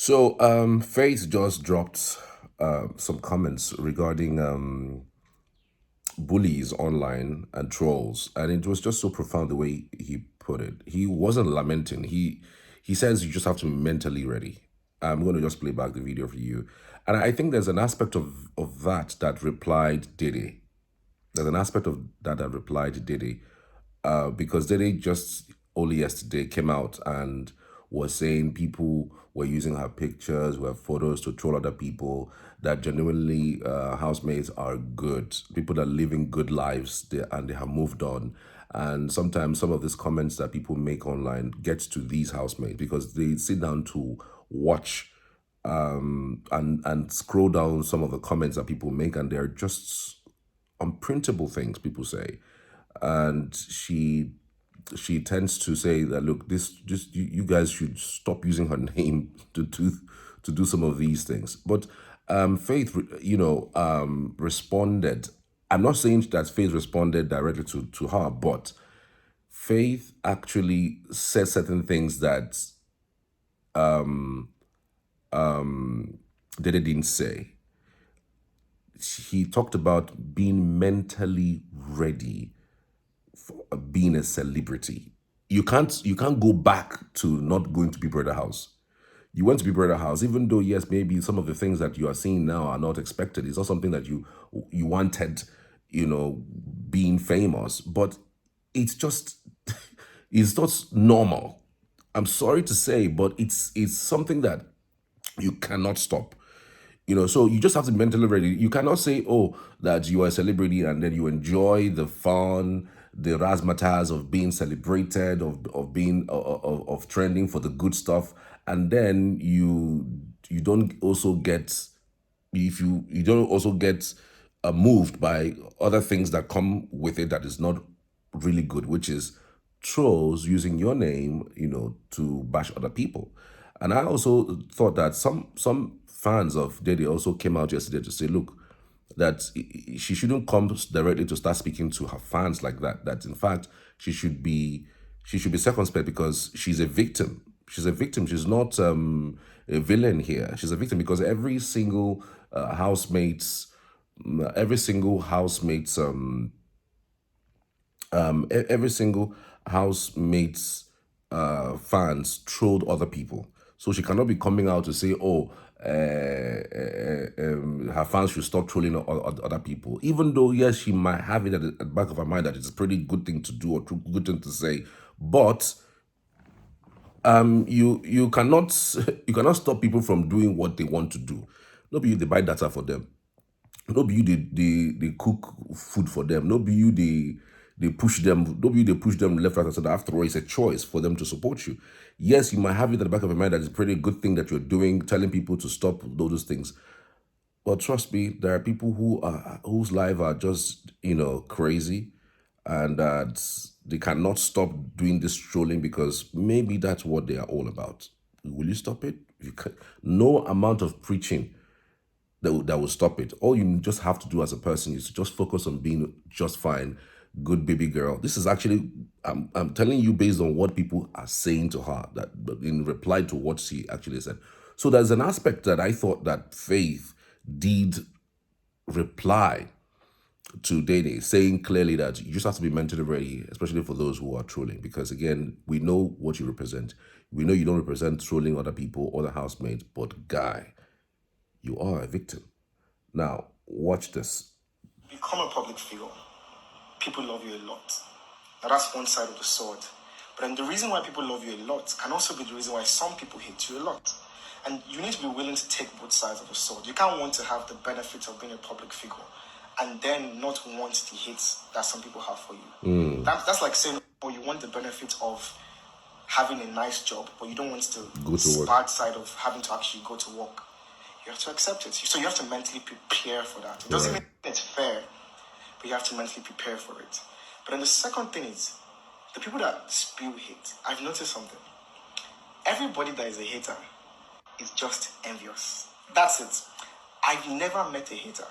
So, Faith just dropped some comments regarding bullies online and trolls, and it was just so profound the way he put it. He wasn't lamenting. He says you just have to be mentally ready. I'm going to just play back the video for you, and I think there's an aspect of that replied Dede. There's an aspect of that replied Dede, because Dede just only yesterday came out and was saying people were using her pictures, her photos to troll other people, that genuinely housemates are good, people that are living good lives and they have moved on. And sometimes some of these comments that people make online gets to these housemates because they sit down to watch and scroll down some of the comments that people make, and they're just unprintable things people say. And she tends to say that, look, this just you guys should stop using her name to do some of these things. But Faith, responded. I'm not saying that Faith responded directly to her, but Faith actually said certain things that they didn't say. He talked about being mentally ready for being a celebrity. You can't go back to not going to Big Brother house. You went to Big Brother house, even though yes, maybe some of the things that you are seeing now are not expected. It's not something that you wanted, being famous, but it's just it's not normal. I'm sorry to say, but it's something that you cannot stop. So you just have to be mentally ready. You cannot say, oh, that you are a celebrity and then you enjoy the fun, the razzmatazz of being celebrated, of being of trending for the good stuff, and then you don't also get, if you don't also get moved by other things that come with it that is not really good, which is trolls using your name, to bash other people. And I also thought that some fans of Dede also came out yesterday to say, look, that she shouldn't come directly to start speaking to her fans like that. That in fact she should be circumspect because she's a victim. She's a victim. She's not a villain here. She's a victim because every single housemate's every single housemate's fans trolled other people. So she cannot be coming out to say, oh, her fans should stop trolling other people. Even though, yes, she might have it at the back of her mind that it's a pretty good thing to do or good thing to say. But you cannot you cannot stop people from doing what they want to do. No be you they buy data for them. No be you they cook food for them. No be you they push them. No be you they push them left, right, and center. After all, it's a choice for them to support you. Yes, you might have it at the back of your mind that it's a pretty good thing that you're doing, telling people to stop those things. But trust me, there are people whose life are just crazy, and that they cannot stop doing this trolling because maybe that's what they are all about. Will you stop it? You can, no amount of preaching that will stop it. All you just have to do as a person is to just focus on being just fine, good baby girl. This is actually, I'm telling you based on what people are saying to her, that in reply to what she actually said. So there's an aspect that I thought that Faith did reply to Dede, saying clearly that you just have to be mentally ready, especially for those who are trolling. Because again, we know what you represent. We know you don't represent trolling other people, other housemates, but guy, you are a victim. Now, watch this. Become a public figure. People love you a lot. Now that's one side of the sword. But then the reason why people love you a lot can also be the reason why some people hate you a lot. And you need to be willing to take both sides of the sword. You can't want to have the benefits of being a public figure and then not want the hate that some people have for you. That's like saying, oh, you want the benefit of having a nice job, but you don't want to Go to work. bad side of having to actually go to work. You have to accept it. So you have to mentally prepare for that. It doesn't mean it's fair, but you have to mentally prepare for it. But then the second thing is, the people that spew hate, I've noticed something. Everybody that is a hater is just envious. That's it. I've never met a hater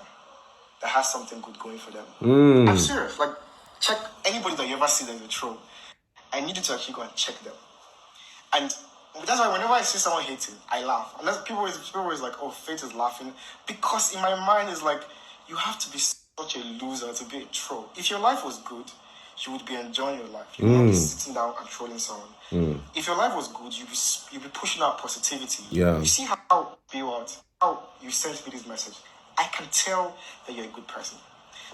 that has something good going for them. I'm serious. Like, check anybody that you ever see that is a troll. I need you to actually go and check them. And That's why whenever I see someone hating, I laugh. And that's people always like, oh, Faith is laughing. Because in my mind, it's like, you have to be such a loser to be a troll. If your life was good, you would be enjoying your life. You would not be sitting down and trolling someone. If your life was good, you'd be pushing out positivity. Yeah. You see how you sent me this message. I can tell that you're a good person.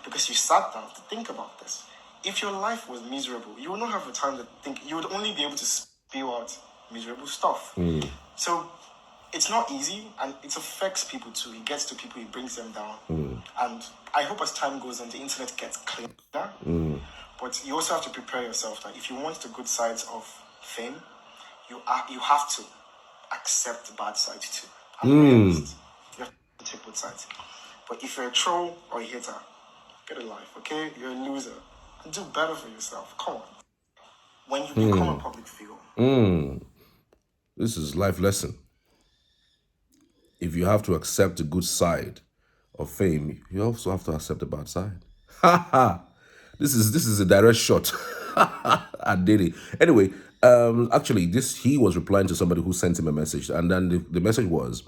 Because you sat down to think about this. If your life was miserable, you would not have the time to think. You would only be able to spew out miserable stuff. So it's not easy, and it affects people too. It gets to people, it brings them down. And I hope as time goes on, the internet gets cleaner. But you also have to prepare yourself that if you want the good sides of fame, you have to accept the bad sides too. I'm a realist. You have to take both sides. But if you're a troll or a hater, get a life, okay? You're a loser. And do better for yourself. Come on. When you become a public figure. This is life lesson. If you have to accept the good side of fame, you also have to accept the bad side. Ha ha! This is a direct shot at Dede. Anyway, actually, he was replying to somebody who sent him a message, and then the message was,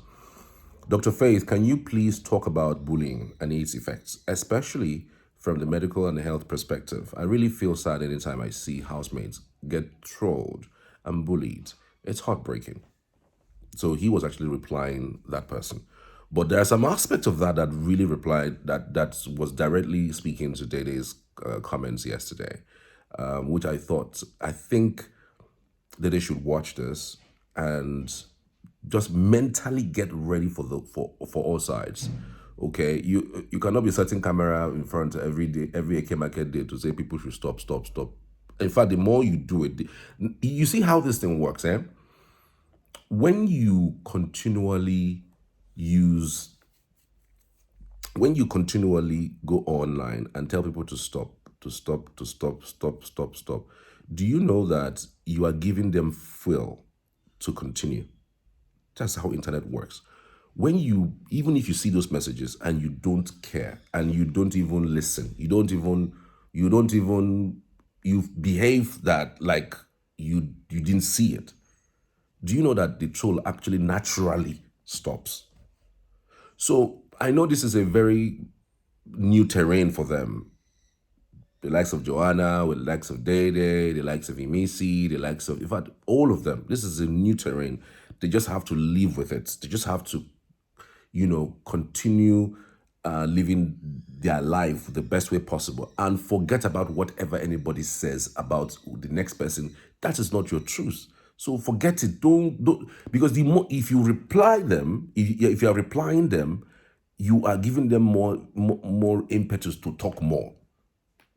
Dr. Faith, can you please talk about bullying and its effects, especially from the medical and health perspective? I really feel sad anytime I see housemates get trolled and bullied. It's heartbreaking. So he was actually replying that person. But there are some aspects of that really replied, that was directly speaking to Dede's comments yesterday, which I think Dede should watch this and just mentally get ready for all sides. Okay, you cannot be setting camera in front every day, every AK market day to say people should stop. In fact, the more you do it, you see how this thing works, eh? When you continually go online and tell people to stop, do you know that you are giving them fuel to continue? That's how internet works. Even if you see those messages and you don't care and you don't even listen, you behave that like you didn't see it. Do you know that the troll actually naturally stops? So I know this is a very new terrain for them. The likes of Joanna, with the likes of Dede, the likes of Imisi, the likes of, in fact, all of them. This is a new terrain. They just have to live with it. They just have to, continue living their life the best way possible and forget about whatever anybody says about the next person. That is not your truth. So forget it. Don't because if you reply them, if you are replying them, you are giving them more impetus to talk more.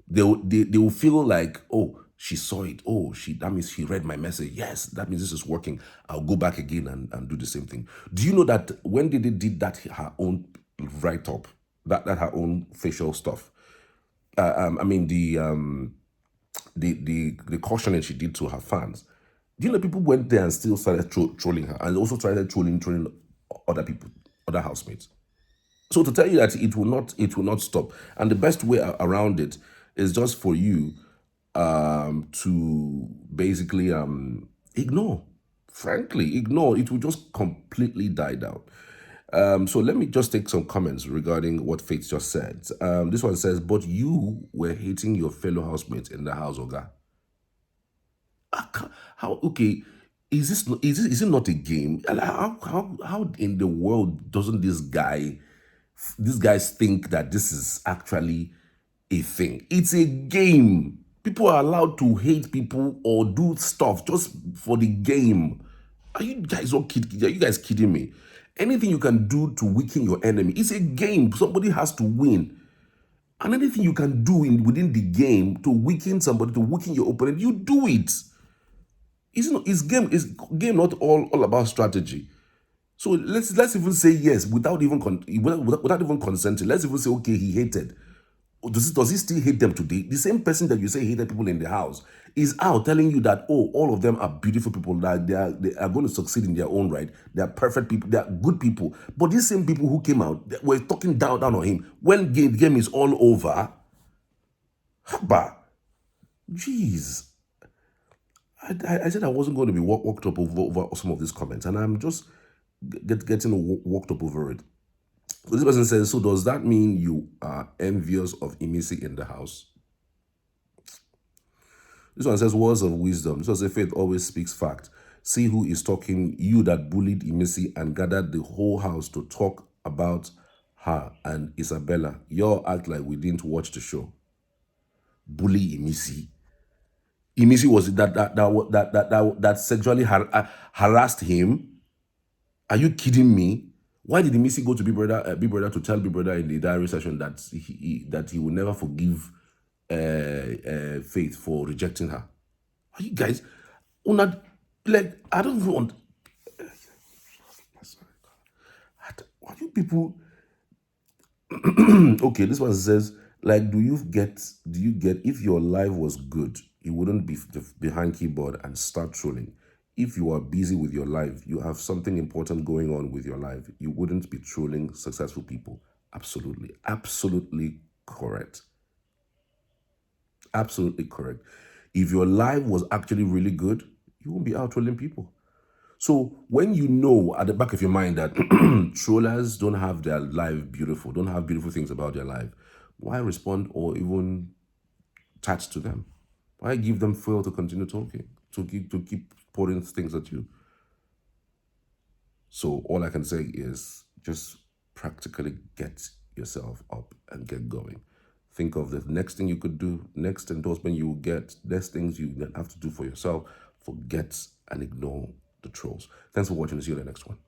They will feel like, oh, she saw it. Oh, that means she read my message. Yes, that means this is working. I'll go back again and do the same thing. Do you know that when they did that, her own write-up, that her own facial stuff, the cautioning she did to her fans, do you know people went there and still started trolling her and also started trolling other people, other housemates? So to tell you that it will not stop, and the best way around it is just for you to basically ignore. Frankly, ignore. It will just completely die down. So let me just take some comments regarding what Faith just said. This one says, but you were hating your fellow housemates in the house, Oga. How, okay, is it not a game? How in the world doesn't these guys think that this is actually a thing? It's a game. People are allowed to hate people or do stuff just for the game. Are you guys Are you guys kidding me? Anything you can do to weaken your enemy, it's a game. Somebody has to win. And anything you can do within the game to weaken somebody, to weaken your opponent, you do it. Is game not all about strategy? So let's even say yes without even consenting. Let's even say, okay, he hated. Does he still hate them today? The same person that you say hated people in the house is out telling you that, oh, all of them are beautiful people, that they are going to succeed in their own right. They are perfect people. They are good people. But these same people who came out were talking down on him when the game is all over. Haba. Jeez. I said I wasn't going to be worked up over some of these comments, and I'm just getting worked up over it. So this person says, so does that mean you are envious of Imisi in the house? This one says, words of wisdom. This one says, faith always speaks fact. See who is talking, you that bullied Imisi and gathered the whole house to talk about her and Isabella. Y'all act like we didn't watch the show. Bully Imisi. Imisi was that sexually harassed him. Are you kidding me? Why did Imisi go to Big Brother to tell Big Brother in the diary session that he will never forgive Faith for rejecting her? Are you guys, like, I don't even want. Are you people? Okay, this one says, like, do you get if your life was good, you wouldn't be behind keyboard and start trolling. If you are busy with your life, you have something important going on with your life, you wouldn't be trolling successful people. Absolutely. Absolutely correct. Absolutely correct. If your life was actually really good, you won't be out trolling people. So when you know at the back of your mind that trollers don't have their life beautiful, don't have beautiful things about their life, why respond or even chat to them? Why give them fuel to continue talking, to keep pouring things at you? So all I can say is just practically get yourself up and get going. Think of the next thing you could do, next endorsement you will get, next things you have to do for yourself. Forget and ignore the trolls. Thanks for watching. See you in the next one.